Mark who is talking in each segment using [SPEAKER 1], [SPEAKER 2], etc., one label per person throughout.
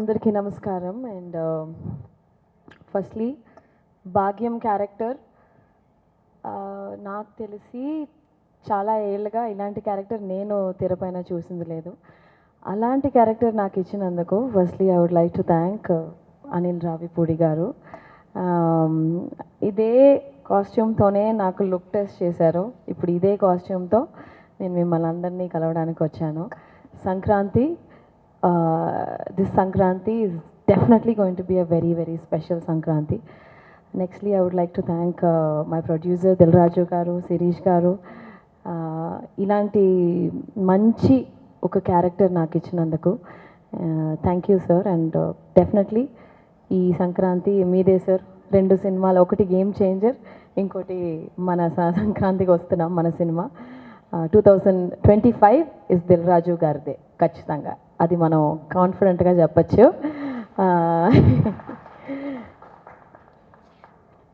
[SPEAKER 1] అందరికీ నమస్కారం. And firstly భాగ్యం క్యారెక్టర్ నాకు తెలిసి చాలా ఏళ్ళుగా ఇలాంటి క్యారెక్టర్ నేను తెరపైన చూసింది లేదు. అలాంటి క్యారెక్టర్ నాకు ఇచ్చినందుకు firstly I would like to thank Anil Ravipudi garu. ఇదే కాస్ట్యూమ్తోనే నాకు లుక్ టెస్ట్ చేశారు. ఇప్పుడు ఇదే కాస్ట్యూమ్తో నేను మిమ్మల్ని అందరినీ కలవడానికి వచ్చాను. Sankranti, this Sankranti is definitely going to be a very, very special Sankranti. Nextly, I would like to thank my producer Dilraju Garu, Sirish Garu. Ilanti manchi oka character naaku ichinanduku thank you sir, and definitely ee Sankranti meede sir rendu సినిమాలు, ఒకటి game changer, ఇంకోటి మన సంక్రాంతికి వస్తున్నాం మన cinema 2025 is Dil Raju గారిదే ఖచ్చితంగా. అది మనం కాన్ఫిడెంట్గా చెప్పచ్చు.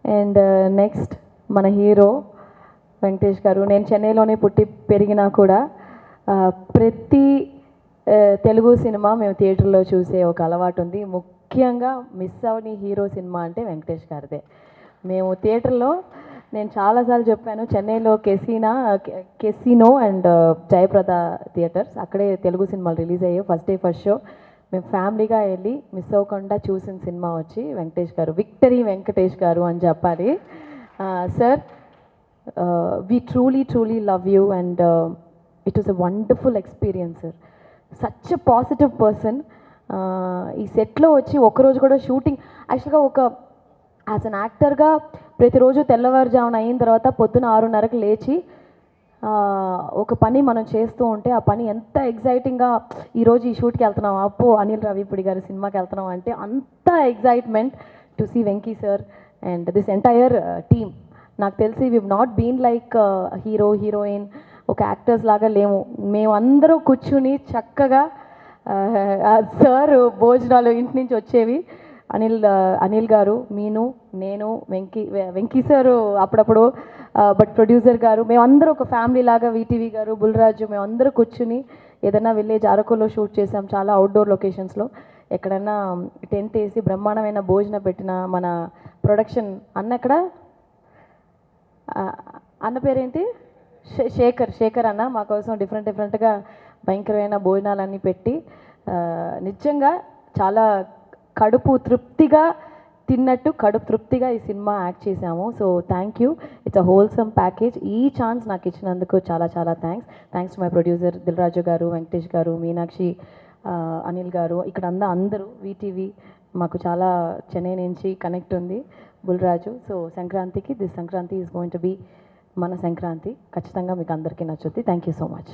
[SPEAKER 1] అండ్ నెక్స్ట్ మన హీరో వెంకటేష్ గారు. నేను చెన్నైలోనే పుట్టి పెరిగినా కూడా ప్రతి తెలుగు సినిమా మేము థియేటర్లో చూసే ఒక అలవాటు ఉంది. ముఖ్యంగా మిస్ అవని హీరో సినిమా అంటే వెంకటేష్ గారిదే. మేము థియేటర్లో, నేను చాలాసార్లు చెప్పాను, చెన్నైలో కెసినో అండ్ జయప్రద థియేటర్స్, అక్కడే తెలుగు సినిమాలు రిలీజ్ అయ్యాయి. ఫస్ట్ డే ఫస్ట్ షో మేము ఫ్యామిలీగా వెళ్ళి మిస్ అవ్వకుండా చూసిన సినిమా వచ్చి వెంకటేష్ గారు, విక్టరీ వెంకటేష్ గారు అని చెప్పాలి. Sir, we truly love you and it was a wonderful experience sir. Such a positive person. ఈ సెట్లో వచ్చి ఒకరోజు కూడా షూటింగ్, యాక్చువల్గా ఒక యాజ్ అన్ యాక్టర్గా ప్రతిరోజు తెల్లవారుజామున అయిన తర్వాత పొద్దున 6:30కి లేచి ఒక పని మనం చేస్తూ ఉంటే ఆ పని ఎంత ఎగ్జైటింగ్గా, ఈరోజు ఈ షూట్కి వెళ్తున్నాం, అప్పో అనిల్ రావిపూడి గారి సినిమాకి వెళ్తున్నాం అంటే అంత excitement to see Venky sir and this entire team. నాకు తెలిసి we not been like hero heroine, ఒక యాక్టర్స్ లాగా లేము. మేమందరూ కూర్చుని చక్కగా సార్ భోజనాలు ఇంటి నుంచి వచ్చేవి. అనిల్ గారు, నేను వెంకీ సారు అప్పుడప్పుడు, బట్ ప్రొడ్యూసర్ గారు, మేమందరూ ఒక ఫ్యామిలీ లాగా, వీటీవీ గారు, బుల్రాజు, మేమందరూ కూర్చుని ఏదైనా విలేజ్ అరకులో షూట్ చేసాం, చాలా అవుట్డోర్ లొకేషన్స్లో. ఎక్కడైనా టెంట్ వేసి బ్రహ్మాండమైన భోజనం పెట్టిన మన ప్రొడక్షన్ అన్న అన్న పేరేంటి, శేఖర్ అన్న మా కోసం డిఫరెంట్గా భయంకరమైన భోజనాలన్నీ పెట్టి నిజంగా చాలా కడుపు తృప్తిగా తిన్నట్టు కడుపు తృప్తిగా ఈ సినిమా యాక్ట్ చేశాము. So thank you, it's a wholesome package. ఈ ఛాన్స్ నాకు ఇచ్చినందుకు చాలా thanks to my producer Dil Raju గారు, వెంకటేష్ గారు, మీనాక్షి, అనిల్ గారు, ఇక్కడ అందరూ వీటీవీ మాకు చాలా చెన్నై నుంచి కనెక్ట్ ఉంది, బుల్రాజు. సో సంక్రాంతికి, this Sankranti is going to be మన సంక్రాంతి. ఖచ్చితంగా మీకు అందరికీ నచ్చుద్ది. Thank you so much.